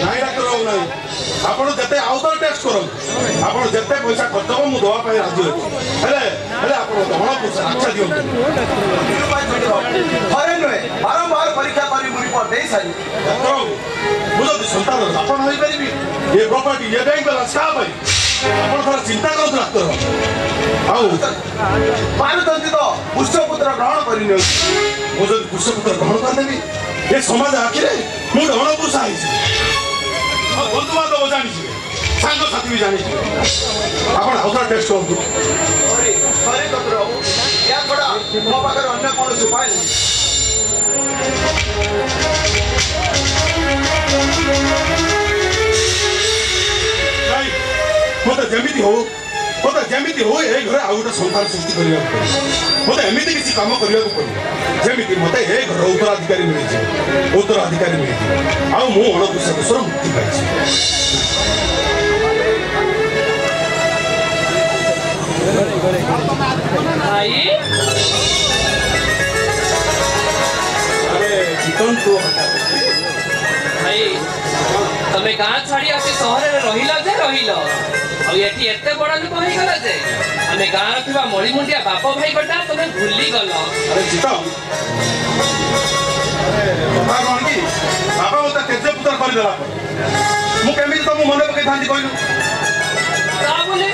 नहीं डाक्टर बाबू नहीं आपण जते आउटर टेस्ट करो आपण जते पैसा खर्च हो मु दवा पाई राजी अछि हेले आपण दहण पैसा अच्छा दियो थरे नुहे बारंबार परीक्षा करी मुरी पर दे सारी डाक्टर बाबू मुझे संतान आपण होई परिबी ये प्रॉपर्टी ये बैंक बैलेंस का भाई आपण थोड़ा चिंता करो डाक्टर आउ मानुतंती तो पुष्पपुत्र ग्रहण करी न मुझे पुष्पपुत्र ग्रहण कर देबी ये समाज आखिरे मु दहण पुरुष आइछि बंधु बांधव जानी सांग साथी भी जानी आपण आउटर टेस्ट करू सॉरी सॉरी डॉक्टर बाबू या थोड़ा मो पाकर अन्य कोन उपाय नहीं मत जेमिति हो ए घर आउ गोटे संसार सृष्टि करिया मत एमिति किसी काम करिया को पड़ो जेमिति मत ए घर उत्तराधिकारी मिले आउ मु अणपुरुष दोषर मुक्ति पाइछि भाई अरे चिकन तो भाई तमे गाँ छाड़ी आसी सहर में रहिल ये एते बड़ा लोक हो गला जे आमे गाँ रखा मणिमुंडिया बाप भाई कटा तुम भूली गल अरे चिता अरे कथा कौन की बाबा मत तेज पुत्र कर देला मु केमिति तुम मन पकई थांती कहलु ता बोले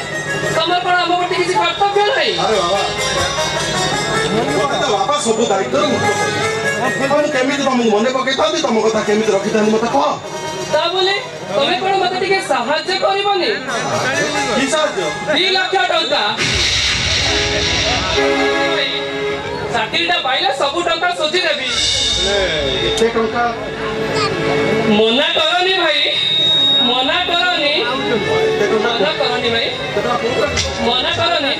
तमर कोन हम गोटे किसी कर्तव्य नहीं अरे बाबा तो बाबा सब दायित्व मुक्त हम केमिति तुम मन पकई थांती तुम कथा केमिति रखी थांती मत कह ता बोले तमे कोन मते टिके सहाय्य करबनी की सहाय्य 2 लाख टंका चाकरीटा पाइले सब टंका सोची देबी एते टंका मना करनी भाई मना करनी भाई मना करनी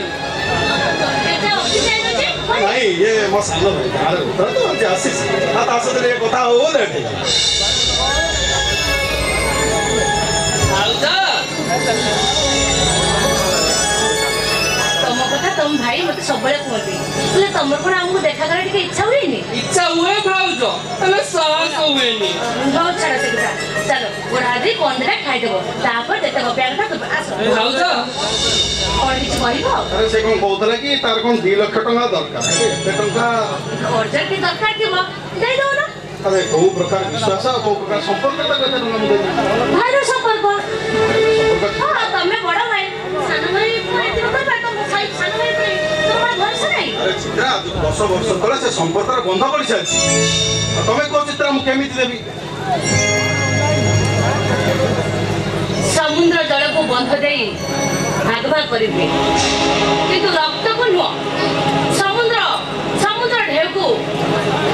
नहीं ये मो सानो भाई अरे तो जे आसीस आ ता सते ये कथा हो ले तम कथा तुम भाई मत सब कहते तुम कौन आमको देखा कर इच्छा हुए इच्छा हुए भाज तमे साहस हुएनी बहुत छाड़ से कथा चलो बुढ़ादी कंदरा खाइदेव तापर जेते गपिया कथा तुम आस भाज और किछ कहबो अरे से कोन कहतला कि तार कोन 2 लाख टका दरकार एते टका अर्जेंट की दरकार थिबो दे दो ना अरे बहु प्रकार विश्वास बहु प्रकार संपर्क ता कते टका मु दे भाइरो संपर्क हां तमे बड़ा भाई सानो भाई थिबो तो तुम साई सानो भाई तुम्हारा भरोसा नहीं अरे चित्रा 10 वर्ष तले से संपर्क बंध पड़ी सारी तमे को चित्रा मु केमिति देबी समुद्र जल को बंध दे भाग भाग करिबे किंतु रक्त को नुह समुद्र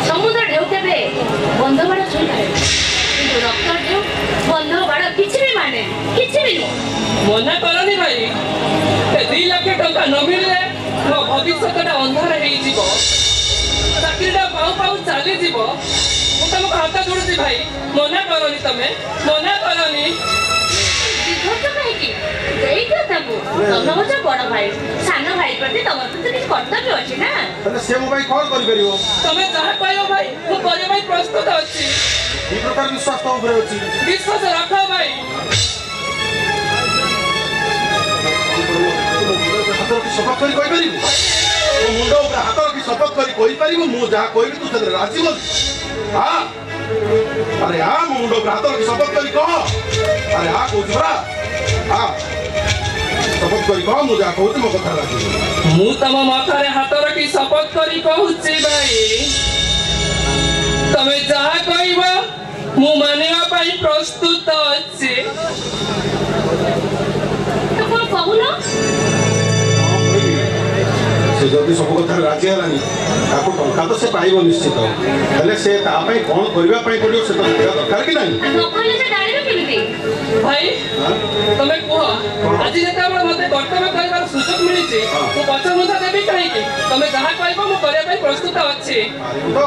समुद्र ढेउ केबे बंध बाड़ छुई पाए किंतु रक्त ढेउ बंध बाड़ किछि भी माने किछि भी नुह मना करनी भाई 2 लाख टंका न मिलले मो भविष्यटा अंधार हेई जीवो चाकरीटा पाऊ पाऊ चली जीवो मु तुमको हाथ जोड़ुची भाई मना करनी तमे मना करनी विधर्त कहीं की देई के तबु तुम हो जो बड़ भाई सानो भाई प्रति तमर तो किछ कर्तव्य अछि ना तने से मो भाई कोन करि परिबो तमे जहा कहयो भाई मु करे भाई प्रस्तुत अछि ई प्रकार विश्वास तो ऊपर अछि विश्वास रखो भाई शपथ करी कोई परिबो मो मुंडो ऊपर हाथ रखी शपथ करी कोई परिबो मु जहा कोइबी तू से राजी हो हां अरे हां मो मुंडो ऊपर हाथ रखी शपथ करी कह अरे हां कहू बरा हां शपथ करी कह मु जहा कहू मो कथा राजी मु तम माथारे हाथ रखी शपथ करी कहूची भाई तमे जहा कहबो मु मानिबा पई प्रस्तुत अछि तो कोन कहू ना से जदि सब कथा राजी हलानी ताको टंका तो से पाइबो निश्चित हेले से ता पई कोन करबा पई पडियो से तो दरकार कि नहीं न कहले से डालिबो केमिति भाई तमे कह आज जेता मते कर्तव्य करबार सुযোগ मिलिछि तो पछन मुझा देबी काहे कि तमे जहा कहबो मु करे पई प्रस्तुत अछि तो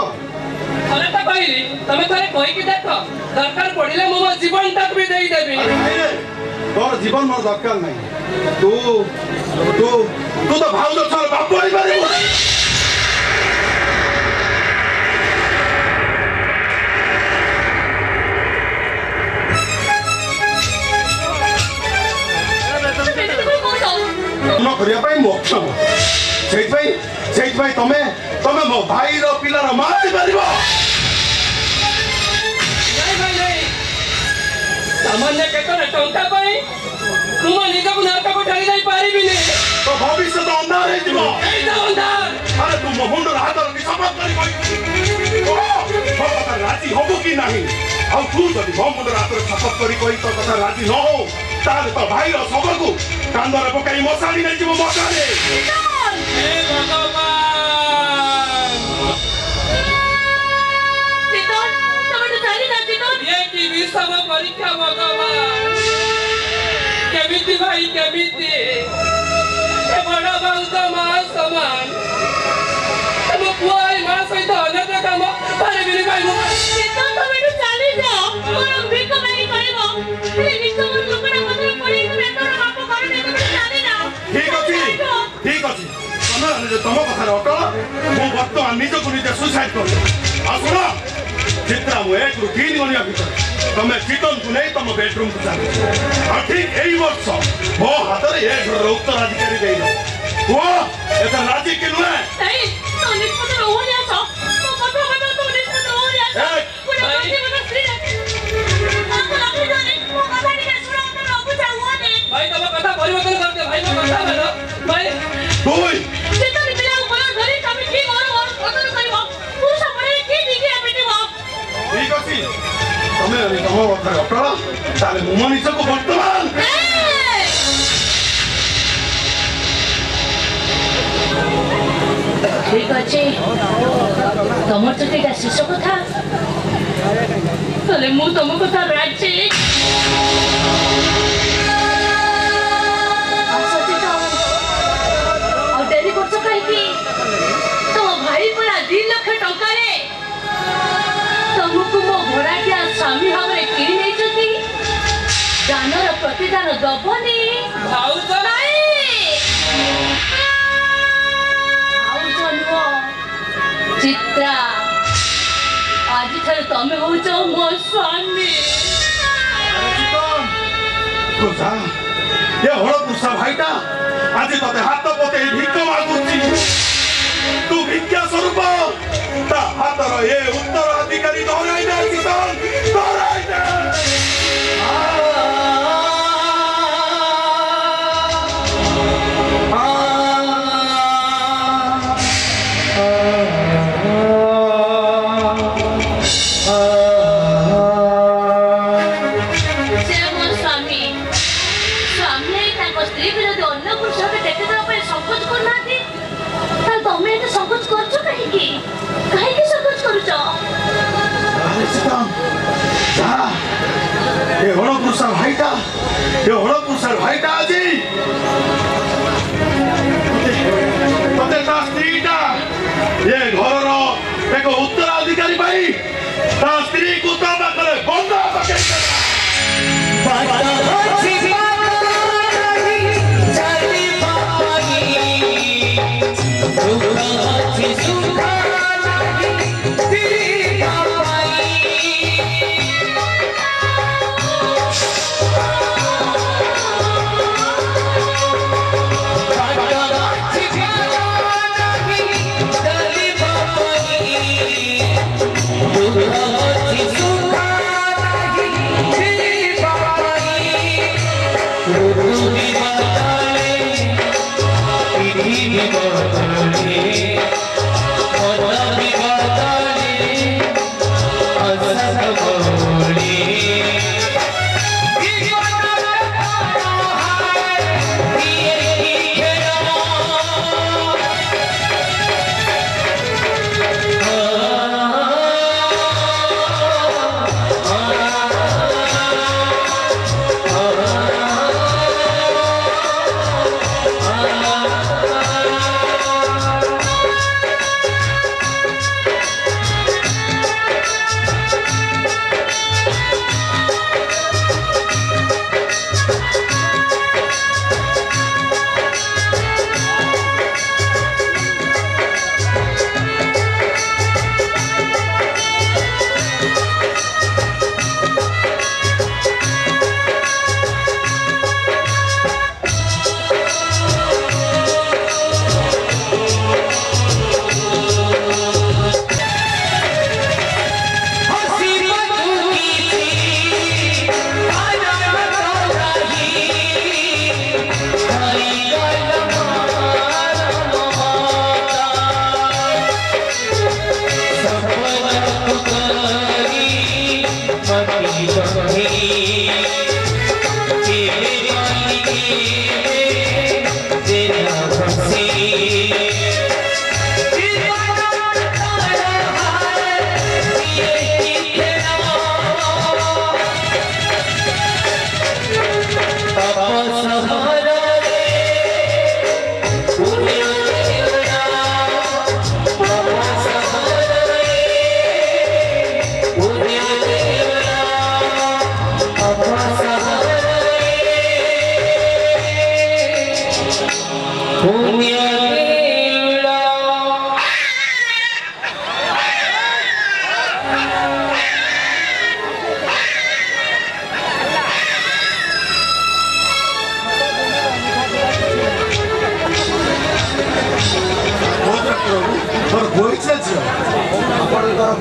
थरे त कहली तमे थरे कहि कि देखो दरकार पडिले मो जीवन तक भी देई देबी तोर जीवन मोर दरकार नहीं तू तू तू तो भाव जो थार बाप आई बारे କରିବା ପାଇଁ ମକ୍ଷମ ସେଇଥିପାଇଁ ତମେ ମୋ ଭାଇର ପିଲାର ମାରି ପାରିବ सामान्य केतने टंका पाई तुम निजक नाटक ठारी जाई पारिबिनी तो भविष्य अंधार है जीव एटा अंधार अरे तुम मुंडर हाथ की शपथ करी ओ मो कथा राजी होबो कि नाही आ तू जदि मो मुंडर हाथ शपथ करी कोई तो कथा राजी न हो ताले तो भाई रो सबको कांदरे पकाई मसाड़ी नै जीव मसाड़े हे भगवान ये की विषम परीक्षा भगवान केमिति भाई केमिति ए बड़ा बाउसा मा समान तुम पुआई मा सहित अनेक काम पारिबिनी भाई मो तो तमे चली जाओ मोर भिक मारी करबो ए विषम लोकरा मधुर पड़ी तमे तोर बाप घर ने तमे चली जाओ ठीक अछि तमे तम कथा अटल मो वर्तमान निजको निज सुसाइड कर आ सुनो चित्रा मु 1 रु 3 गनिया भीतर तमे चितन को नहीं तम बेडरूम को जाबे आ ठीक एई वर्ष मो हातरे ए घर उत्तराधिकारी देई दो वो एता राजी के नुए नहीं तो निष्पत्ति हो जा तो कथा तो निष्पत्ति हो जा पूरा बाकी मत फ्री आपको लागे जाने वो कथा नहीं सुना तो अब जाओ ने भाई तब कथा परिवर्तन कर दे भाई मो कथा भेलो भाई दोई चितन बिना बोल धरी तमे की और कथन करबो पुरुष पड़े की दिखे बेटीबो ठीक अछि तमे तम कथा अटल ताले मो निजको वर्तमान ठीक अच्छे तुम तो क्या शेष कथा तले मु तुम कथा राजी डेरी कर कहीं तुम भाई परा 2 लाख टंका तुमको मो भड़ाटिया स्वामी भाव में किणी नहीं दानर प्रतिदान दबनी चित्रा आज ठार तमे हो मो स्वामी ये हड़पुषा भाईटा आज तते हाथ पते भिक मागुची तू भिक्षा स्वरूप ता हातर ये उत्तराधिकारी धराई दे चितन धराई दे ये हड़पुषा भाईटा आज तते ता स्त्रीटा ये घर एक उत्तराधिकारी भाई ता स्त्री को ता करे बंदा पके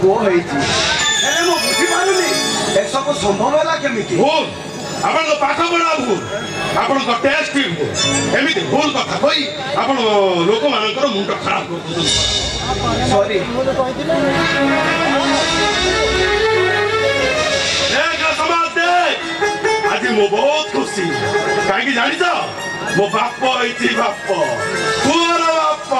ପୁଅ ହେଇଛି ହେଲେ ମୁଁ ବୁଝିପାରୁନି ଏସବୁ ସମ୍ଭବ ହେଲା କେମିତି? ଭୁଲ ଆପଣଙ୍କ ପାଠ ପଢା ଭୁଲ ଆପଣଙ୍କ ଟେଷ୍ଟ ବି ଭୁଲ ଏମିତି ଭୁଲ କଥା କହି ଆପଣ ଲୋକମାନଙ୍କର ମୁଣ୍ଡ ଖରାପ କରିଦେଉଛନ୍ତି। ସରି ଆଜି ମୁଁ ବହୁତ ଖୁସି କାହିଁକି ଜାଣିଛ ମୋ ବାପ ହେଇଛି ବାପ ପୁଅର ବାପ।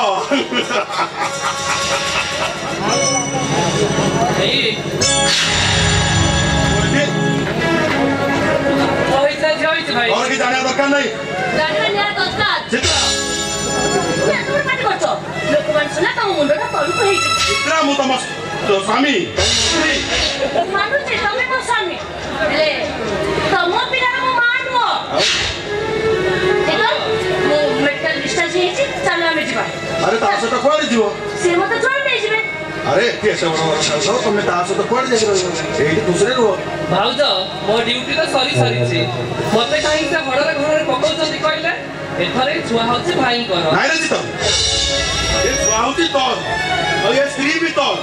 और की जाने दरकार नहीं ଜାଣିବା ନିହାତି ଦରକାର। चित्रा ତୁମେ ଏତେ ବଡ଼ ପାଟି କରୁଛ ଲୋକମାନେ ଶୁଣା ତମ ମୁଣ୍ଡଟା ତଳକୁ ହେଇଛି। चित्रा मु तम स्वामी ମାନୁଛି ତମେ ମୋ ସ୍ୱାମୀ ହେଲେ ତମ ପିଲାର ମୋ ମା ନୁହଁ। ଠିକ ମୁଁ ମେଡିକାଲ ଡିସ୍ଚାର୍ଜ ହେଇଛି ଚାଲ ଆମେ ଯିବା। अरे ता सହିତ कुआडे जीव ସେ ମତେ ଜଣେ ନେଇଯିବେ। अरे केसे बड़ बड़ तुम ता सହିତ कुआडे जाई रहो एही खुसरे रहो। भाउज मो ड्यूटी तो सरी सरीची मते काहे से घररे घररे पकाउछन्ती कहले एथरे छुआ होछि भाईंकर नाइ रे जीत ए छुआ होछि तोर और ये स्त्री भी तोर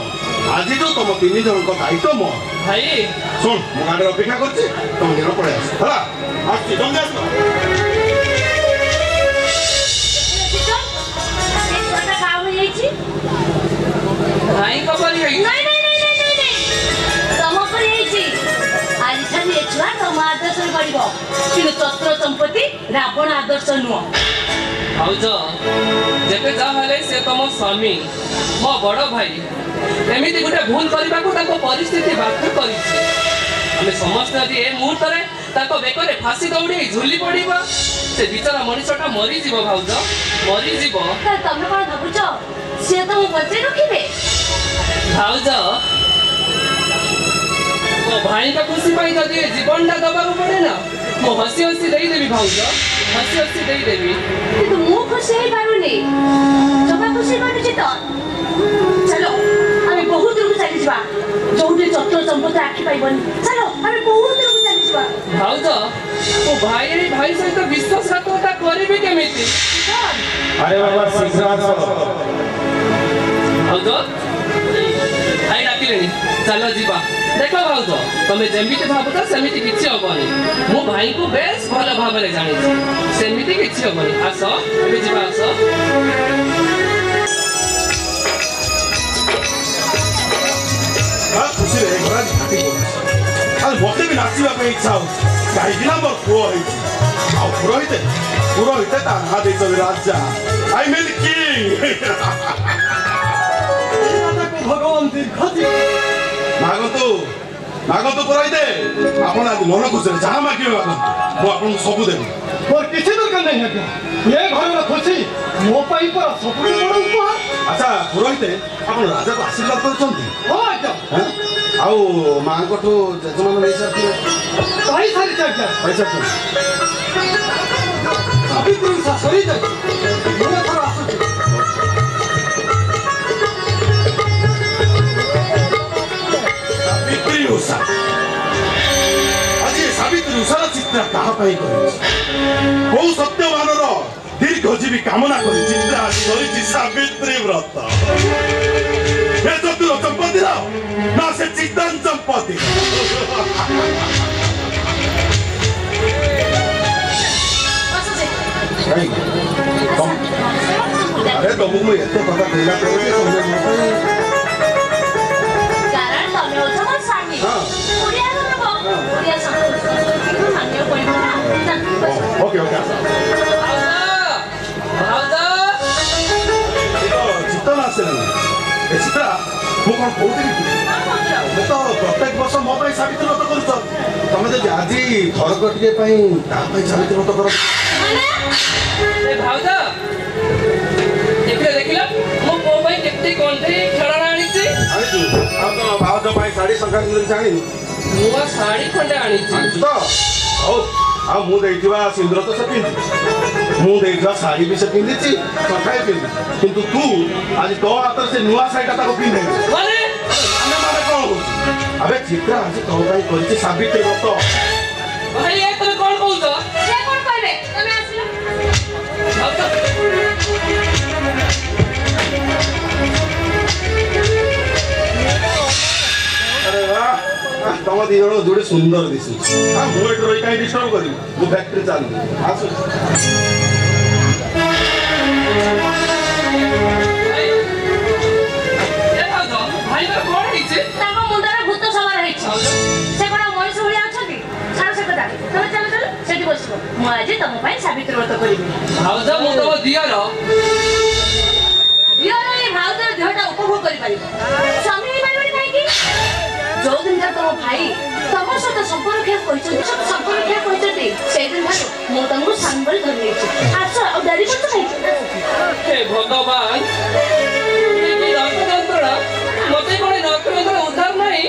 आज जो तुम तीन जन को दायित्व मो भाई सुन मु गाड़ी अपेक्षा करछि तुम दिन पड़े आस हला आछि जल्दी आस भाई कबरी है नहीं नहीं नहीं नहीं नहीं तम पर ହେଇଛି ଆଜି ଠାରୁ ଏ ଛୁଆ ତମ ଆଦର୍ଶରେ ବଢିବ କିନ୍ତୁ ଚତ୍ର ଚମ୍ପତି ରାବଣ ଆଦର୍ଶ ନୁହଁ। भाउज जेते जा हले से तम स्वामी मो बड़ भाई एमिति गुटे भूल करबाकू ताको परिस्थिति बाध्य करिछि हमें समस्त यदि ए मुहूर्तरे ताको बेकरे फांसी दौड़ी झुली पड़िबा से बिचारा मनुष्यटा मरी जीव भाउज मरी जीव ତମେ କଣ ଭାବୁଛ ସିଏ ତମକୁ ବଞ୍ଚେଇ ରଖିବେ? भाउज मो भाई का खुशी पाई जदि जीवनटा दबाकू पड़े ना मो हसी हसी देई देबी भाउज हसी हसी देई देबी କିନ୍ତୁ ମୁଁ ଖୁସି ହେଇପାରୁନି ଜମା ଖୁସି ହେଇପାରୁଛି ତ ଚାଲ ଆମେ ବହୁତ ଦୂରକୁ ଚାଲିଯିବା ଯୋଉଠି ଚତ୍ର ଚମ୍ପତି ଆଖି ପାଇବନି ଚାଲ ଆମେ ବହୁତ ଦୂରକୁ ଚାଲିଯିବା। भाउज मो भाई भाई सहित विश्वासघातकता करिबे केमिति अरे बाबा शीघ्र आस भाउज भाई डाकिलेनी चलो जीवा देख भाउज तमे जेमिति भाबुत सेमिति किछि हबनी मो भाई को बेस भलो भाबरे जानि सेमिति किछि हबनी आस एबे जीवा आस खुशी रे घरा घाटी अरे मते भी नाचिबा पे इच्छा हो काहे ना मोर पुओ है आ पुरोहित ता ना दे तो राजा आई मीन किंग भगवान दीर्घ मागतो पुरोहित आपण आज मन खुशी जहाँ मागिबे मु आपन सब देबी मोर किसी दरकार नहीं है ये घर खुशी मो पाई पर सब बड़ उपहार। अच्छा पुरोहित आपण राजा को आशीर्वाद करछंती हां आज्ञा आउ मां को तो जजमान नहीं सकती कई सारी आज्ञा पैसा तो अभी तुम ससुरी जाए मैं थोड़ा आसु सावित्री उषा आज सावित्री उषार चित्रा कहा पाई करिछि बहु सत्यवानर दीर्घजीवी कामना करी चित्रा आज करिछि सावित्री व्रत ए चतुर चंपती ना से चित्तन चंपती अरे तुमको एते कथा कहला कारण ତମେ ହଉଛ ମୋ ସ୍ୱାମୀ ଓଡ଼ିଆ ଲୋକ ଓଡ଼ିଆ ସଂସ୍କୃତିକୁ ମାନ୍ୟ କରିବ ନା ओके ओके भाउज चित्तन आसे ना ए चित्रा मु कोन कहउଥିଲି कि तो प्रत्येक वर्ष मो पाई सावित्री व्रत करूछ तमे जे आज थरक टिके पाई ता पाई सावित्री व्रत कर ए भाउज देखिला मो को भाई केते कोंठे खेळणा आनीछि आनी तू आ तो भाउज पाई साड़ी संख्या मिल जानी मुआ साड़ी खंडे आनीछि तो औ आ मु देइथिबा सिंदूर तो से पिंदी मु देइथिबा साड़ी भी से पिंदीची सखाई पिंदी किंतु तू आज तो हाथ से नुआ साईटा ताको पिंदे माने आमे माने कोन हो अबे चित्रा आज तो भाई करछि सावित्री व्रत भाई ए तुम कोन कहउछ ସେ କଣ କହିବେ ତମେ ଆସିଲ भाउज ତମ ଦି ଜଣ ଯୋଉଠି ସୁନ୍ଦର ଦିଶୁଛି ମୁଁ ଏଠି ରହି କାହିଁ ଡିଷ୍ଟର୍ବ କରିବି ମୁଁ ଫ୍ୟାକ୍ଟ୍ରି ଚାଲିବି ଆସୁଛି ତାଙ୍କ ମୁଣ୍ଡରେ ଭୂତ ସବାର ହେଇଛି ସେ କଣ ମଣିଷ ଭଳିଆ ଅଛନ୍ତି ଛାଡ଼ ସେ କଥା ତମେ ଚାଲ ଚାଲ ସେଠି ବସିବ ମୁଁ ଆଜି ତମ ପାଇଁ ସାବିତ୍ରୀ ବ୍ରତ କରିବି ଭାଉଜ ମୁଁ ତମ ଦିଅର ଏ ଭାଉଜର ଦେହଟା ଉପଭୋଗ କରିପାରିବ ସ୍ୱାମୀ ହେଇପାରିବନି କାହିଁକି ଯୋଉଦିନ ତମ ଭାଇ ତମ ସହିତ ସମ୍ପର୍କ କହିଛନ୍ତି ସେଇଦିନ ଠାରୁ ମୁଁ ତମକୁ ସ୍ୱାମୀ ବୋଲି ଧରି ନେଇଛି ଆସ ଆଉ ଡେରି କରୁଛ କାହିଁକି ହେ ଭଗବାନ ଯନ୍ତ୍ରଣା ମତେ କଣ ନକ୍ଷତ୍ର ଉଦ୍ଧାର ନାହିଁ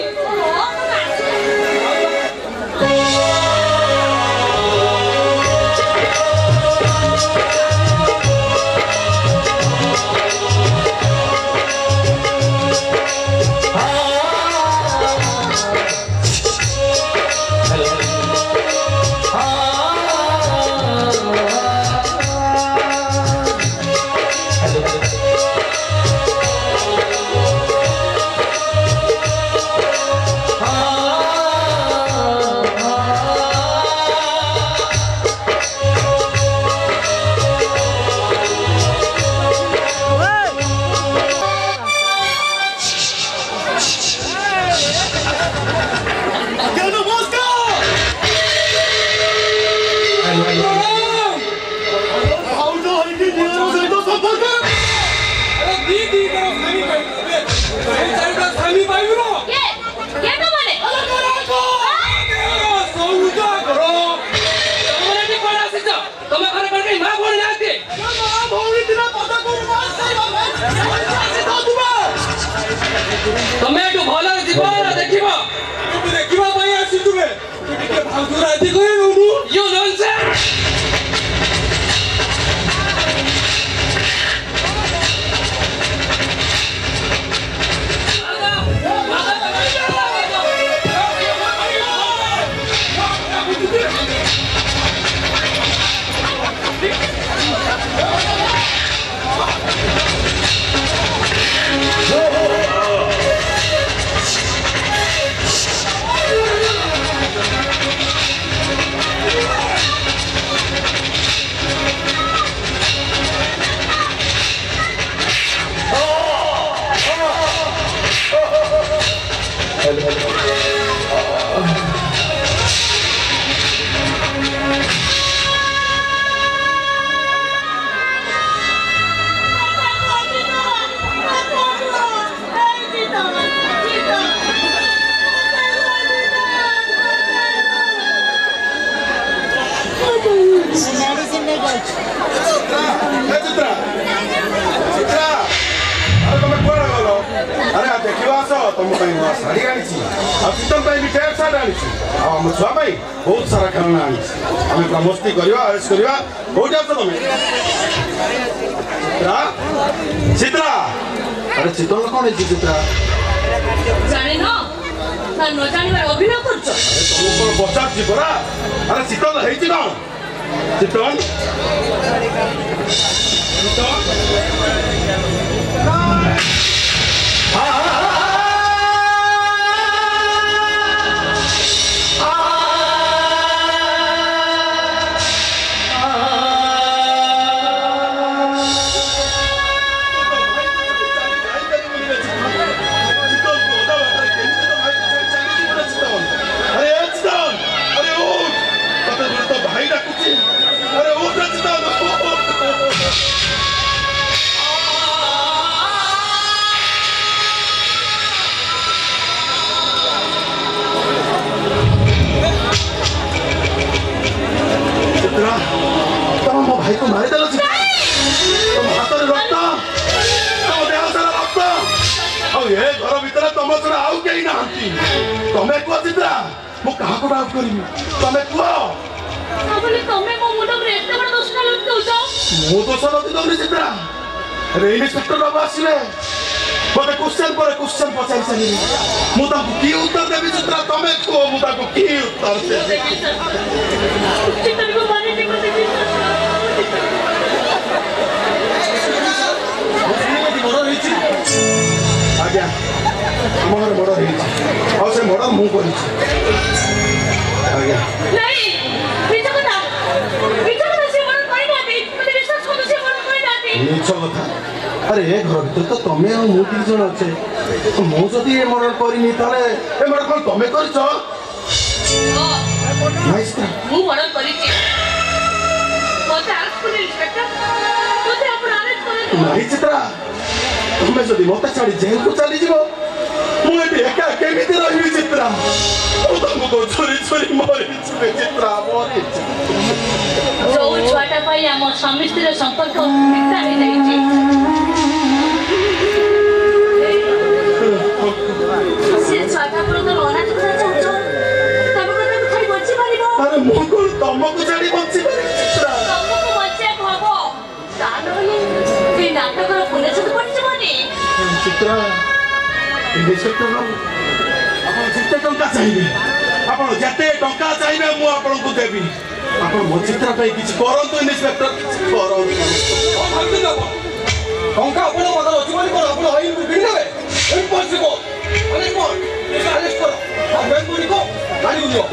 ତମେ ଏଠୁ ଭଲରେ ଯିବ ନା ଦେଖିବ ଦେଖିବା ପାଇଁ ଆସି ତୁମେ ଟିକେ ଭାଉଜ ରାଜି କରିବୁ ୟୁ ନନସେନ୍ସ बहुत सारा खेलना आनी आम पूरा मस्ती करवा ऐश करवा बहुत जात तुम चित्रा अरे चित्रा कौन है चित्रा जानी न न जानिबार अभिनय करछ अरे तुम कौन बच्चा छी परा अरे चित्रा है छी कौन चित्रा भाई को मारी देलो तुम हाथ में रक्त तुम देह सारा रक्त और ये घर भीतर तुम छड़ा आउ केही नाहंती तमे को चित्रा मु कहा को डाउट करिमी तमे को बोले तमे मो मुंड रे एते बड़ दोष ना लग दउछ मु दोष नदी दउनी चित्रा रे इंस्पेक्टर बाबू आसीले मते क्वेश्चन पर क्वेश्चन पचाई सनी मु ताको की उत्तर देबी चित्रा तमे को मु ताको की उत्तर देबी चित्रा को मारी दे को दे आज्ञा आम घर बड़ रही से मर्डर मु करी आज्ञा नहीं मिछ कथा से मर्डर करि नाती मते विश्वास करू से मर्डर करि नाती मिछ कथा अरे ए घर भीतर तो तमे और मु दी जण अच्छे मु जदि ए मर्डर करिनी ताले ए मर्डर कोन तमे करछ नाइस मु मर्डर करिछि मते अरेस्ट करि इंस्पेक्टर मते अपन अरेस्ट करि नहीं चित्रा तुम्हें जदि मत छाड़ी जेल को चली जीवो मुझे एका केमिति रहिबी चित्रा ओ तुमको छोरी छोरी मरि छिबे चित्रा मरि जो छुआटा पाई हम स्वामी स्त्री संपर्क मिथ्या हो जाइछि से छुआटा पर तो अनाथ कुरा चाहछो तब कथा खाई बच्ची पारिबो अरे मु को तुमको छाड़ी बच्ची पारि चित्रा तुमको बच्चे भाबो तानोनी ए नाटक पुलिस तो पड़छबनी चित्रा इंस्पेक्टर बाबू आपण जिते टंका चाहिए आपण जते टंका चाहिए मु आपण को देबी आपण मो चित्रा पे किछ करंतु इंस्पेक्टर करंतु भाबी ना टंका आपण मदर अछि माने कोन आपण आइन को गिन देबे इम्पॉसिबल अरे कोन अरेस्ट करो बैंक को गाड़ी दियो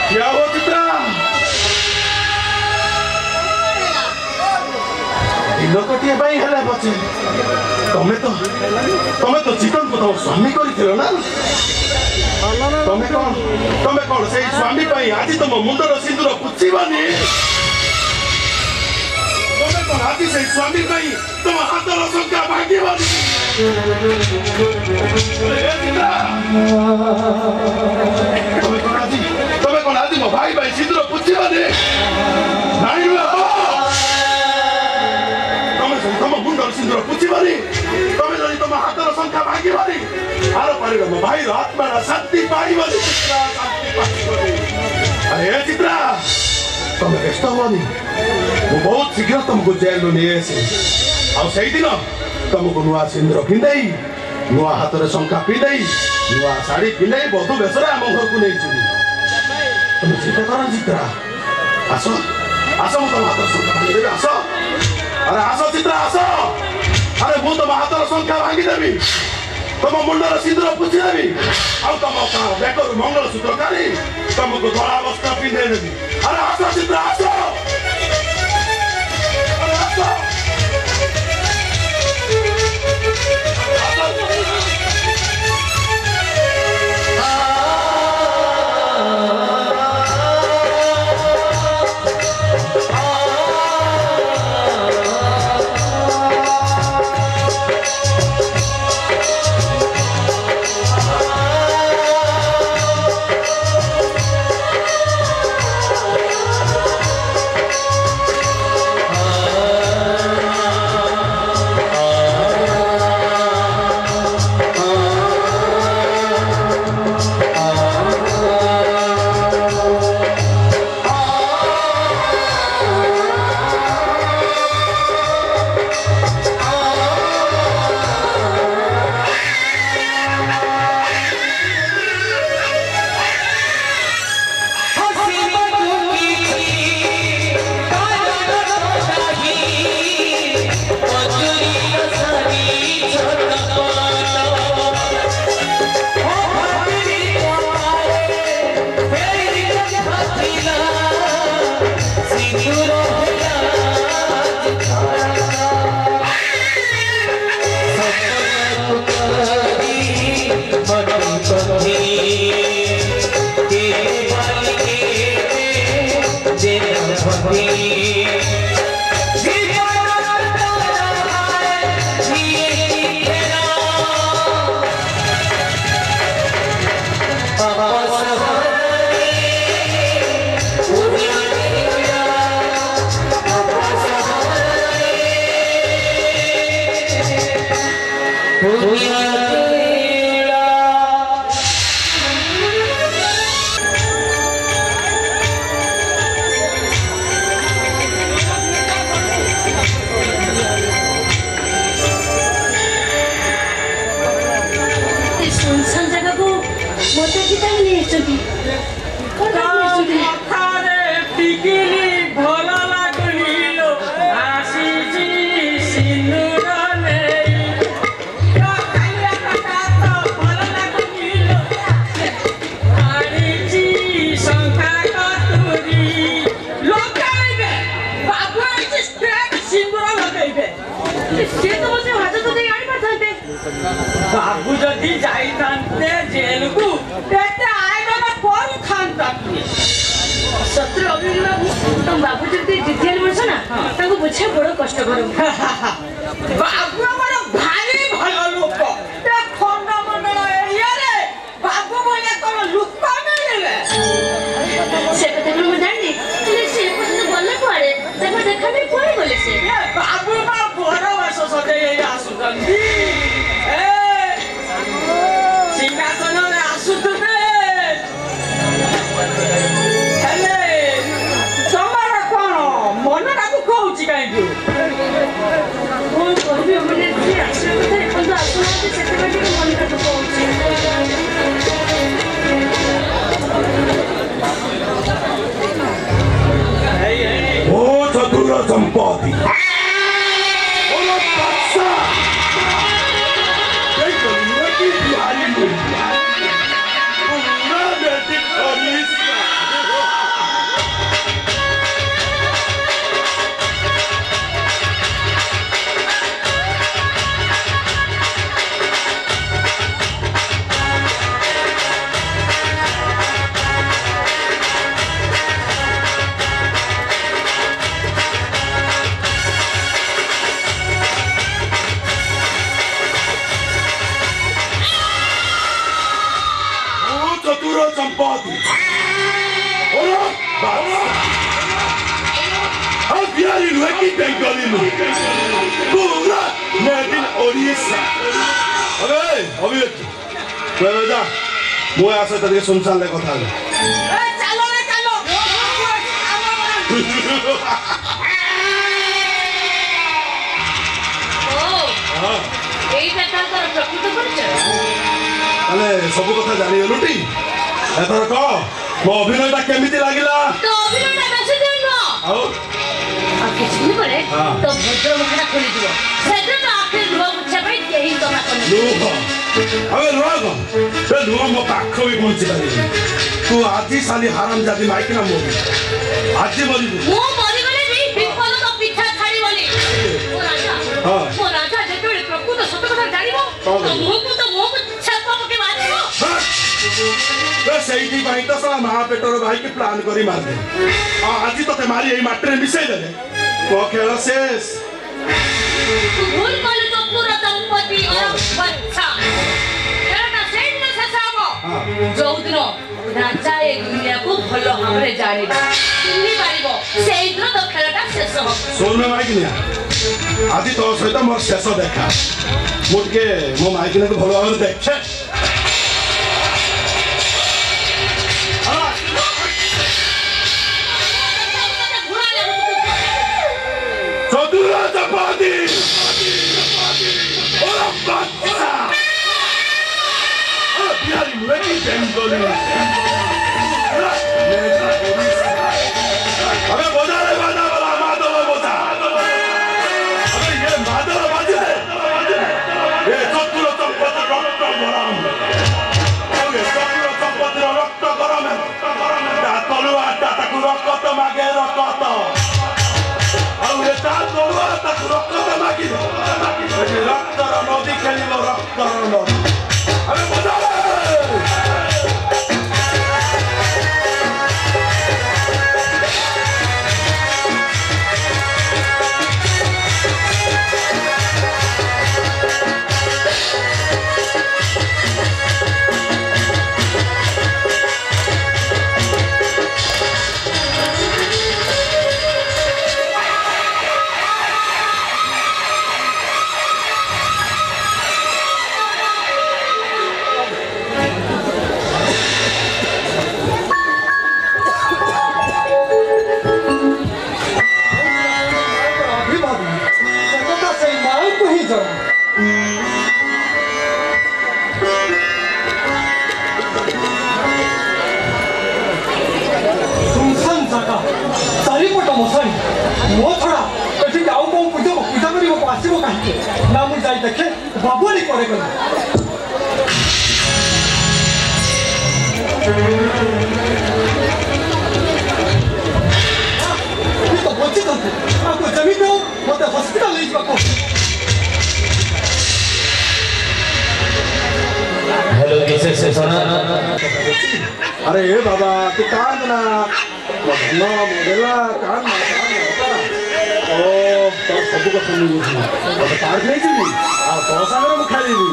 क्या हो चित्रा लोकटिए भाई हला बचे तमे तो चिकन को तो स्वामी करिथिलो ना तमे कौन से स्वामी पाई आज तुम मुंडर सिंदूर पुछिबानी तमे कौन आज से स्वामी पाई तुम हाथर संख्या भागिबानी ए चित्रा तमे कौन आज मो भाई भाई सिंदूर पुछिबानी नाही रे तम मुंडर सिंदूर पुछिबानी तमे जदि तुम हाथर संख्या भागिबानी आरो पारे मो भाई आत्मा शांति पाइबानी चित्रा शांति पाइबानी अरे चित्रा तमे व्यस्त होनी मु बहुत शीघ्र तुमको जेल नु नहीं आसे आ सही दिन तुमको नुआ सिंदूर पिंदई नुआ हाथर संख्या पिंदई नुआ साड़ी पिंदई बधु बेसरे हम घर को नहीं छी तुम चिंता कर चित्रा आसो आसो मु तुम हाथर संख्या भांगी देबी आसो अरे आसो चित्रा आसो अरे मु तुम हाथर संख्या भांगी देबी तुम मुंडर सिंदूर पुछि देबी आ तुम बेकर मंगल सूत्र काढी तुमको धड़ा वस्त्र पिंदे देबी अरे आसो चित्रा आसो अरे आसो ସେ ତ ମୋତେ ହାତ ତ ଦେଇ ଆଣିପାରିଥାନ୍ତେ। ବାବୁ ଯଦି ଯାଇଥାନ୍ତେ ଜେଲକୁ ଏତେ ଆଇନ କରୁଥାନ୍ତା କିଏ? ସତରେ ଅଭିମନ୍ୟୁ ବାବୁ, ତମ ବାବୁ ଯେମିତି ଜିଦିଆଲି ମଣିଷ ନା, ତାଙ୍କୁ ବୁଝିବା ବଡ କଷ୍ଟକର। ବାବୁ ଆମର ଭାରି ଭଲ ଲୋକ। ଖଣ୍ଡମଣ୍ଡଳ ଏରିଆରେ ବାବୁ ଭଳିଆ କଣ ଲୋକ ମିଳିବେ? ସେ କଥା କଣ ମୁଁ ଜାଣିନି, ହେଲେ ସେ ପର୍ଯ୍ୟନ୍ତ ଗଲେ କୁଆଡେ? ତାଙ୍କ ଦେଖା ଦେଇ କୁଆଡେ ଗଲେ ସେ? ବାବୁ ମା ବଡ ବେଶ ସଜେଇ ଆସୁଛନ୍ତି। ସିଂହାସନରେ ଆସୁଥିବେ। ହେଲେ ତମର କଣ ମନଟାକୁ କହୁଛି କାହିଁକି? କଣ କହିବି ଅଭିମନ୍ୟୁ, ସେ ଆସିବା କଥା ଏପର୍ଯ୍ୟନ୍ତ ଆସୁନାହାନ୍ତି, ସେଥିପାଇଁ ଟିକେ ମନଟା ଦୁଃଖ ହଉଛି। ओ चतुर संपत्ति संपत्ति बिहारी नुहे कि बेंगली नुहे पूरा मेड इन ओडिशा। अबे अभिव्यक्ति जा मुझे आसे तरीके सुनसान ले कथा ଚାଲ ରେ ଚାଲ। ଏଇଟା ତାଙ୍କର ପ୍ରକୃତ ପରିଚୟ। अरे सब कथा जानी लुटी एथर कह मो अभिनयटा केमिति लागिला? तो अभिनयटा बेसी दिन नो आओ आ किछि दिन परे तो भद्र मुखटा खोली दियो। सेदे तो आखिर लुआ बुझा भाई केही तमा कोन लुह अबे लुह बे लुह मो पाख भी पहुंची पारी तू आजी साली हराम जाति माइक ना मो आजी मरी मो मरी गले भी विफल तो पिठा छाड़ी बोली ओ राजा जेते प्रकृत सत कथा जानिबो तो मोहको छापा पके मारिबो। ସେଇଠି ପାଇଁ ତ ସାରା ମା ପେଟର ଭାଇକି ପ୍ଲାନ୍ କରି ମାରିଦେ। ଆଜି ତତେ ମାରି ଏଇ ମାଟିରେ ମିଶେଇ ଦେଲେ ତୋ ଖେଳ ଶେଷ। ଭୁଲ କଲୁ ତ ପୁରା ଦମ୍ପତି ବାଚ୍ଚା ଏଟା ସେଇଦିନ ଶେଷ ହବ ଯୋଉଦିନ ରାଜା ଏ ଦୁନିଆକୁ ଭଲ ଭାବରେ ଜାଣିବ ଚିହ୍ନି ପାରିବ, ସେଇଦିନ ତ ଖେଳଟା ଶେଷ ହବ। ଶୁଣ ମାଇକିନିଆ, ଆଜି ତୋ ସହିତ ମୋର ଶେଷ ଦେଖା। ମୁଁ ଟିକେ ମୋ ମାଇକିନାକୁ ଭଲ ଭାବରେ ଦେଖେ। चतुर संपत्ति बिहारी नुहे कि बेंगली अबे बजा रे बाजा वाला माधव बजा। अबे ये माधव बाजे ये चतुर संपत्ति रक्त गरम अबे चतुर संपत्ति रक्त गरम ता तलुआटा ताकु रक्त मागे रक्त ଆଉ ଏଟା ତଳୁଆ ତାକୁ ରକ୍ତ ମାଗିବ ଏଠି ରକ୍ତର ନଦୀ ଖେଳିବ ରକ୍ତର ନଦୀ ଆମେ ବଜାରେ ना मुझे जाई देखे बाबुरी करे गली तो बच्चे तो आपको जमीन दो मत हॉस्पिटल ले जाओ अरे ए बाबा तू कांद ना मधुना मोडेला कांद ना ओ तो सब कथा नहीं बुझना तो पार्क नहीं जीवी आ तो सागर मु खालीबी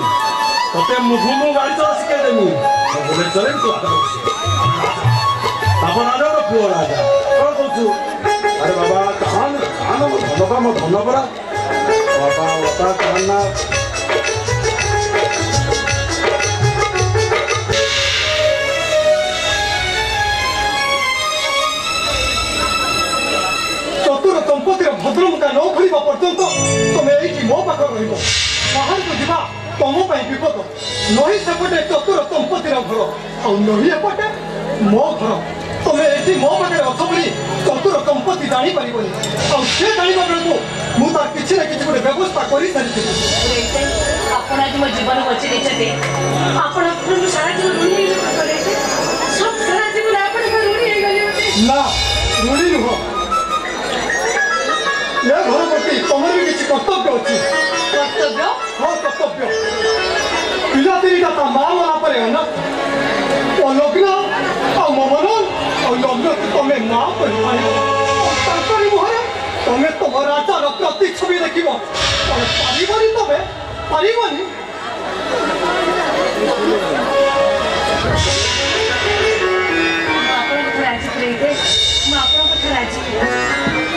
तते मुझु गाड़ी चला सिखे देमी बोले चले तू आगे बस बाबा राजा तो पुओ राजा कौन कहू अरे बाबा कान कान मो धन परा बाबा बाबा कान ना चतुर दंपतिर भद्रमुखा न खोलिबा पर्यंत तमे एठी मो पाख रहिबो बाहर को जिबा तम पई विपद नही सेपटे चतुर दंपतिर घर आ नही एपटे मो घर तमे एठी मो पाखे अछ बोली चतुर दंपति जानी परिबोनी आ से जानिबा बेलको मु तार किछि ना किछि गोटे व्यवस्था करि सारिछि आपण आज मो जीवन बची देछते आपण अपन सारा जीवन ऋणी करे सब सारा जीवन आपण का ऋणी हे गले ना ऋणी नुह ये घर प्रति तमर भी किसी कर्तव्य अच्छी कर्तव्य हाँ कर्तव्य पिला तीन ता माँ मना पर है ना लग्न और ममन और लग्न को तमें माँ पर तांकरी मुहरे तमें तुम राजार प्रतिच्छवि देखिब पारिबनी तमें पारिबनी आपण को राजी करेंगे मैं आपण को राजी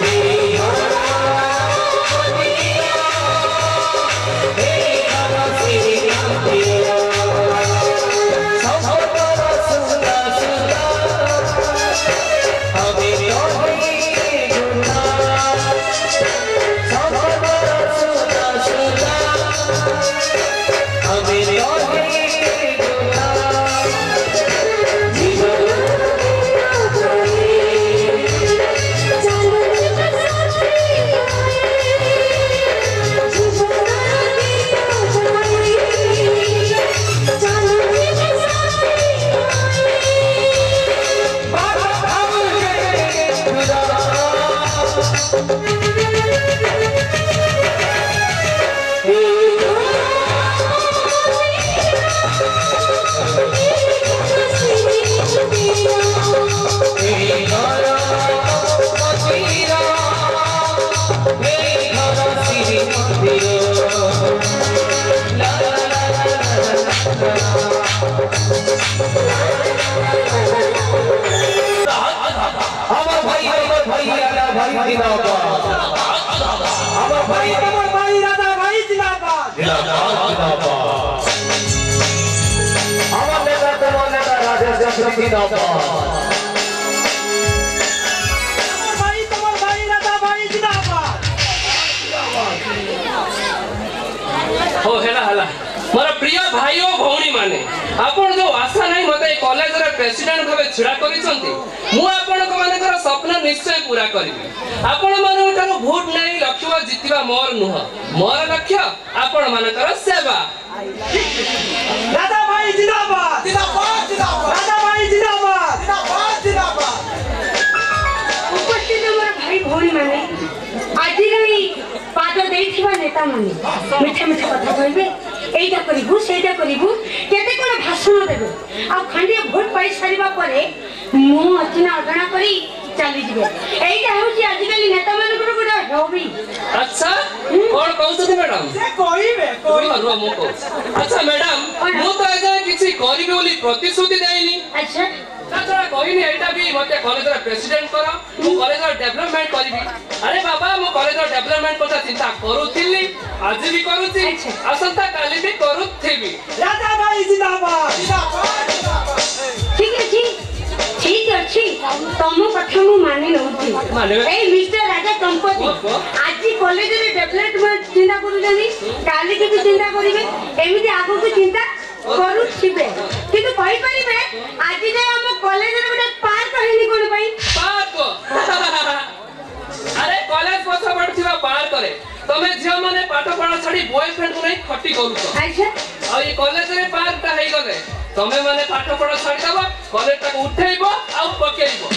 Hey, हो हेला हेला मोर प्रिय भाई और भौणी माने आपण जो आशा नहीं मते कॉलेज रे प्रेसिडेंट भाबे छिड़ा करिसंती मु आपण को मानकर स्वप्न निश्चय पूरा करिबी आपण मानकर तारो वोट नहीं लक्ष्य जितिबा मोर नुह मोर लक्ष्य आपण मानकर सेवा दादा भाई जिंदाबाद जिंदाबाद जिंदाबाद दादा भाई जिंदाबाद जिंदाबाद जिंदाबाद उपस्थित मोर भाई भौणी माने आज रही पाद देथिबा नेता माने मिठा मिठा कथा कहबे एइटा करिबु सेइटा करिबु केते कोन भाषण देबे आ खंडे भोट पाई सारिबा परे मु अचिना अगणा करी चली जिवे एइटा होची आजिकली नेता मानकर गोडा होबी अच्छा कोन कहउछथि मैडम से कहिबे रुआ मु को अच्छा मैडम मु तो एजा किछि करिबे बोली प्रतिश्रुति देइनी अच्छा ताछड़ा कहिनी एटा भी मते कॉलेज रा प्रेसिडेंट करा मु कॉलेज रा डेवलपमेंट करिबी अरे बाबा मु कॉलेज रा डेवलपमेंट पता चिंता करूथिली आज भी करूची असंता काली भी करूथिबी दादा भाई जिंदाबाद जिंदाबाद जिंदाबाद ठीक अछि तम कथा मु मानि नउची माने ए मिस्टर राजा कंपति आज कॉलेज रे डेवलपमेंट चिंता करू जानी काली के भी चिंता करिवे एमिति आगो को चिंता करू छिबे किंतु कहि परिबे आज जे हम कॉलेज रे गोटे पार्क हेनी कोन पई पार्क अरे कॉलेज पछा पड़थिबा पार्क रे तमे झियो माने पाठ पढ़ा छडी बॉयफ्रेंड को नहीं खट्टी करू तो अच्छा आ ये कॉलेज रे पार्क ता हेई गले तमे माने पाठ पढ़ा छडी दबा कॉलेज तक उठेइबो आ पकेइबो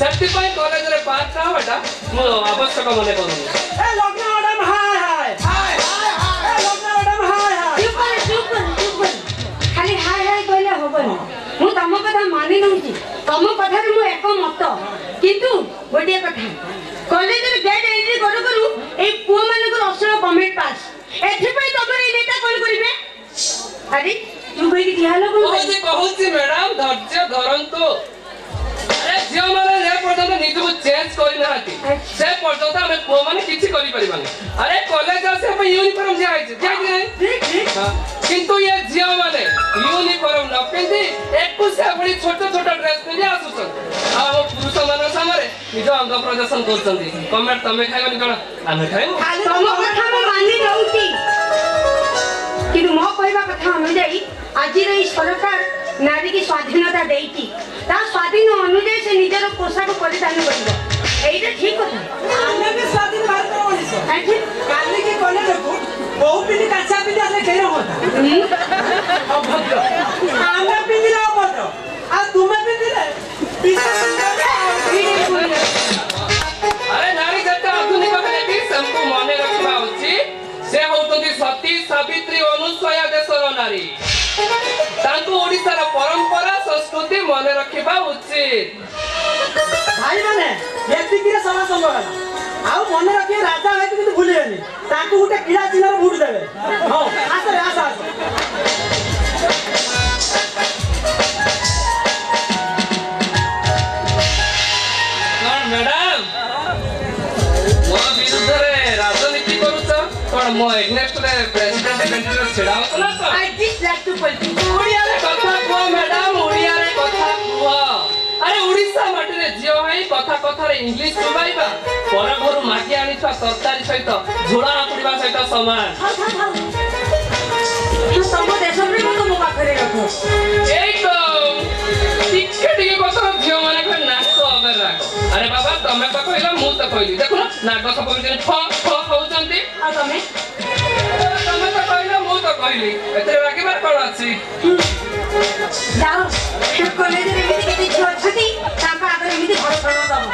सेफ्टी पई कॉलेज रे पार्क ता हटा मो आवश्यक माने करू ए लग्न मैडम हाय हाय हाय हाय ए लग्न मैडम हाय हाय चुप कर खाली हाय हाय कहले होबनी मु तम कथा मानि नउची तम कथा रे मु एक मत किंतु गोटे कथा कॉलेज रे गेट एंट्री करू ए पुओ मानकर अक्षर कमेंट पास एथि पई तमरे नेता कोन करिवे अरे तू कहि कि हालो कोन कहूची मैडम धैर्य धरंतो अरे झियो माने जे पर्यंत निजु चेंज करि नाती से पर्यंत हम पुओ माने किछि करि परिबानी अरे कॉलेज आसे हम यूनिफॉर्म जे आइछ ठीक ठीक किंतु ये झियो माने यूनिफॉर्म न पिंदी एकु से बड़ी छोट छोट ड्रेस पिंदी आसुछन आ पुरुष मान सामने निज अंग प्रदर्शन करछंती कमेंट तमे खाइबनी कोन आमे खाइबो तम कथा मु मानि रहउची किंतु मो कहबा कथा अनुଯାयी आज रे सरकार नारी की स्वाधीनता देइती ता स्वाधीन अनुଯାयी से निजर पोशाक परिधान करिबो एइटा ठीक कथा आमे भी स्वाधीन भारत रो मनीष अच्छा काली के कॉलेज को बहु पिली काचा पिली आसे केरो होता अभद्र आमे पिली अभद्र आ तुमे पिली अरे नारी जत्ता आधुनिक हेले भी सबको माने रखबा उचित से होतोती सती सावित्री अनुसया देशर नारी तांको ओडिसा रा परंपरा संस्कृति माने रखबा उचित भाई माने एतिकी रे समा संभव आउ मने रखिए राजा है कि भूलिएनी ताकू गुटे किला चिन्ह भूट देबे हां आसे आसे कौन मैडम मो विरुद्ध रे राजनीति करूछ कौन मो नेक्स्ट रे प्रेसिडेंट कैंडिडेट छेडाव ना तो I this like to politics Odia रे कथा को मैडम ओडिया रे कथा को अरे उड़ीसा माटी रे जियो भाई कथा कथा रे इंग्लिश सुबाइबा पर घरु माटी आनी छ सरकारी सहित झोला आकुडीबा सहित समान तू सब देश रे मो पाखरे रखो एई तो टिके कथा जियो माने को नाक अगर राखो अरे बाबा तमे तो कहला मु तो कहली देखो ना नाक सब जे फ फ होचंती आ तमे तो कहला मु तो कहली एते बाकी बार कोन अछि जाओ कॉलेज रे भी केते छो छथि ताका आगे एमिति भरसण दम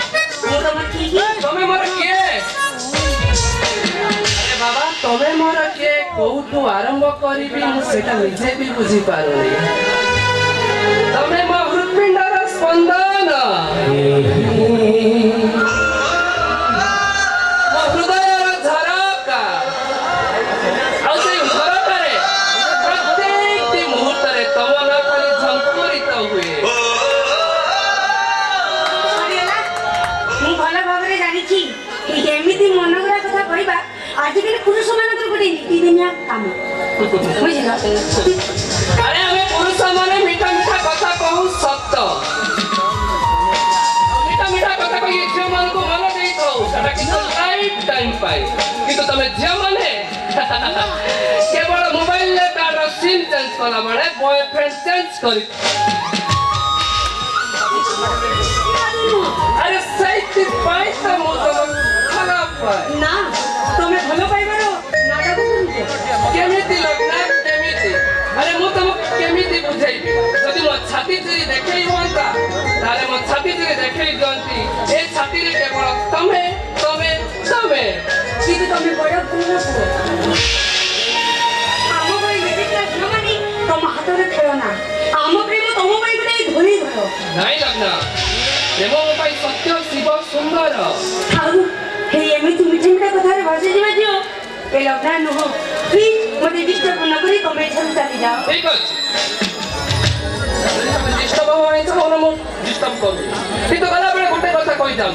मु तम ठीक तमे मोर के कोठू आरंभ करी सेटा निजे भी बुझी पारुनी तमे मो हृदपिंडर स्पंदन मो हृदयर झरका झरकारे प्रत्येक मुहूर्त तम ना खाली झंकुरित हुए भल भाव जानी एमती मनगरा कथा कहवा आजिकल पुरुष मान गोटे नीतिदिनिया काम बुझल अरे हमें पुरुष माने मीठा मीठा कथा कहू सत मीठा मीठा कथा कही झियो मान को मन देई थाउ सेटा कितो लाइफ टाइम पाई किंतु तमे झियो माने केवल मोबाइल ले तार सिम चेंज कला माने बॉयफ्रेंड चेंज करी अरे सही पाई त मो खराब पाई ना तमे भलो पाइबारो नाटक केमिति लगना केमिति अरे मु तुम केमिति बुझाइबी जदि मो छाती चिरी देखै होंता ताले मो छाती चिरी देखै जंती ए छाती रे केवल तमे तमे तमे किंतु तमे बड़ पूर्ण को आम भाई बेटा जमानी तुम हाथ रे खेलना आम प्रेम तुम भाई गुटे धोनी धरो नहीं लगना प्रेम मो भाई सत्य शिव सुंदर आउ हे एमिति मिठा मिठा कथा रे भासी जीवा दियो ए लगना न हो प्लीज मते डिस्टर्ब न करी तुम एठन चली जाओ ठीक अछि डिस्टर्ब होई त कोन मो डिस्टर्ब करू किंतु गला बेले गुटे कथा कहि जाउ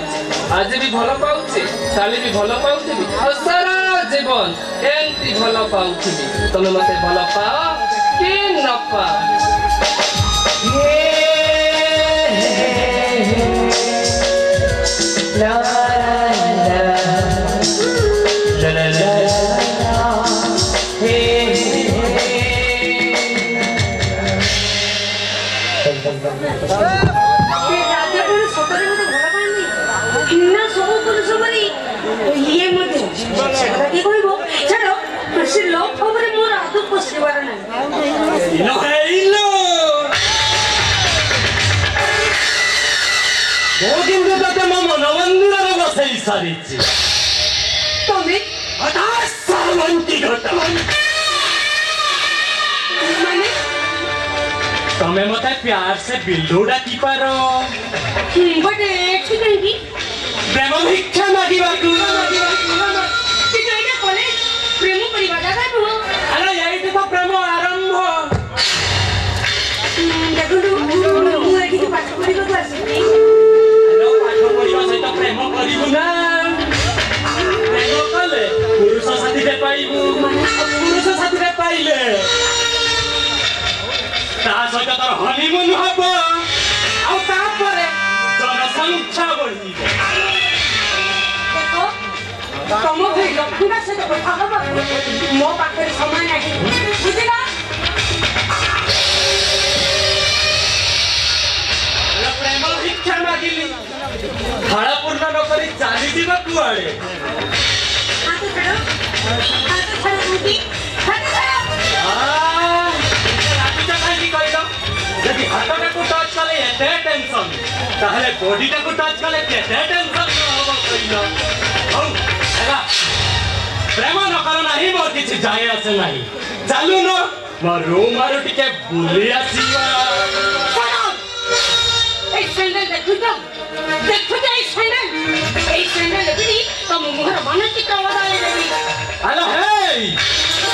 आज भी भलो पाउछि काली भी भलो पाउछि आ सारा जीवन एंती भलो पाउछि तमे मते भलो पाओ कि न पाओ ला ला ला तमें मत प्यार से बिल्लू डाकी पारो बट एक्सीडेंटली प्रेम भिक्षा मागिबाकू कितैना कॉलेज प्रेम परिवा जागा नु अरे याइते तो प्रेम आरंभ देखु मु एठी के पाठ पढिबा को आसी हेलो पाठ पढिबा सहित प्रेम करिबु ना प्रेम कले पुरुष साथी रे पाइबु पुरुष साथी रे पाइले ता सहित तर हनीमून हबो आ तापरे जनसंख्या बढ़िबो देखो तम भई लखुना से तो कथा हबा मो पाखे समय नाही बुझिला प्रेम भिक्षा मागिली फळ पूर्ण न करी चाली जीवा कुआळे हाथ छड़ो उठी हाथ छड़ो यदि हाथटा को टच कले एते टेंशन ताहले बॉडीटा को टच कले केते टेंशन होबो कइलो हौ एला प्रेम न कर नाही मोर किछि जाय आसे नाही चालू न मारो मारो टिके बुली आसीवा ए सैंडल देखु तो ए सैंडल बिनी तुम मोहर मानसिक बदले देबी हेलो हे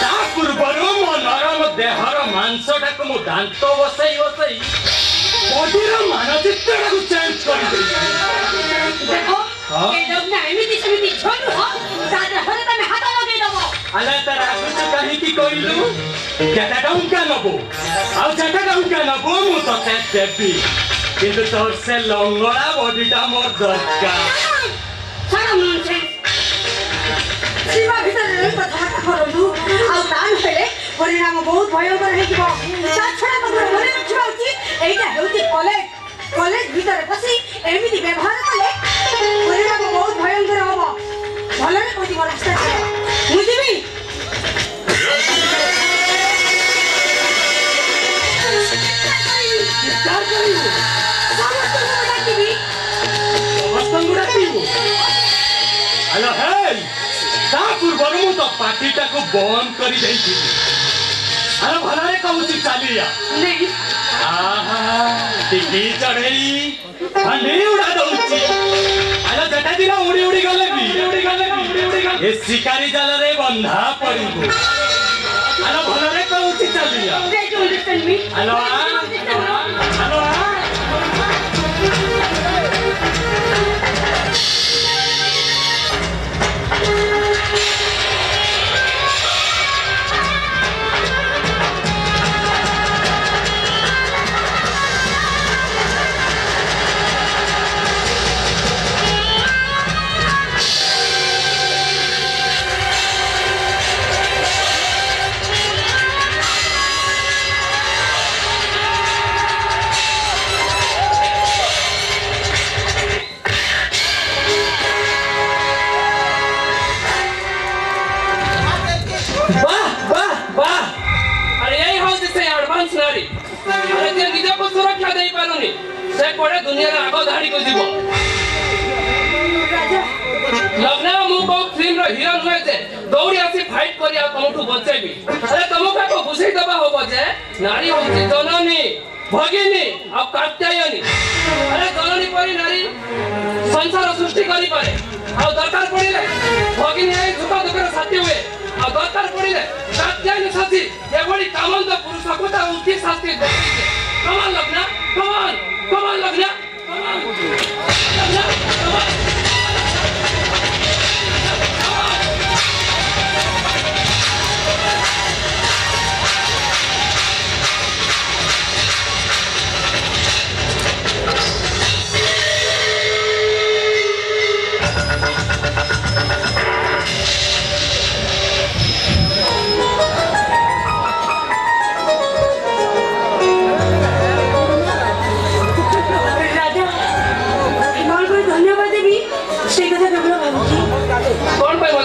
ता पूर्वरो मनरम देहर मांसटा को मु दांत बसई बॉडीर मानचित्रटा को चेंज कर दे देखो ए लोग ना एमिति समिति छोड़ हो सारे हरे तमे हाथ लगे दबो अले तारा कुछ कहि की कइलु केटा टंका नबो आ जेटा टंका नबो मु तते देबी किंतु तोर से लंगड़ा बॉडीटा मोर दरकार सारा नॉनसेंस सीमा भीतर रे कथा करलु आ तान हेले परिणाम बहुत भयंकर हे जीव छाछड़ा कथा मने रखिबा उचित एटा हेउति कॉलेज भीतर पसी एमिति व्यवहार कले परिणाम बहुत भयंकर होबो भले कोति रास्ता छे बुझिबी हेलो हे ता पूर्व मु तो पार्टीटा को बंद कर देई अरे भलारे कहूची चालिया नहीं टिकी चढ़ई हंडी उड़ा दउची अरे जटा दिन उड़ी उड़ी गले भी ए शिकारी जाल रे बंधा पड़िबो अरे भलारे कहूची चालिया Try to understand me. Hello hello सुरक्षा दे पारुनी से कोडे दुनिया रे आगो धाड़ी को जीवो राजा लग्न मु को फिल्म रो हीरो हुए जे दौड़ी आसी फाइट करिया तमठु बचाइबी अरे तमका को बुझाई दबा होबो जे नारी होची जननी भगिनी आ कात्यायनी अरे जननी परी नारी संसार सृष्टि करी पारे आ दरकार पड़िले भगिनी आई दुख दुखर साथी हुए आ दरकार पड़िले कात्यायनी साथी एवढी कामंत पुरुष को ता उठी साथी देते Come on, Lagna! Come on! Come on, Lagna! Come on! Lagna! Come on!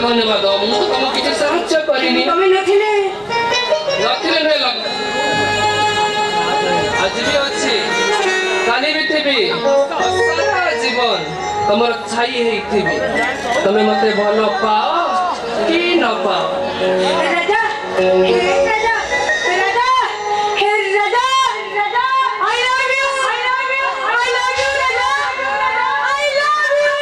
धन्यवाद मु तो तुम किसी साहाय्य करिनी तमे नथिले रे लग आज भी अछि काली भी थेबी सारा जीवन तमर छाई हेई थेबी तमे मते भलो पाओ कि न पाओ राजा हे राजा राजा हे राजा राजा I love you I love you I love you राजा आई लव यू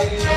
I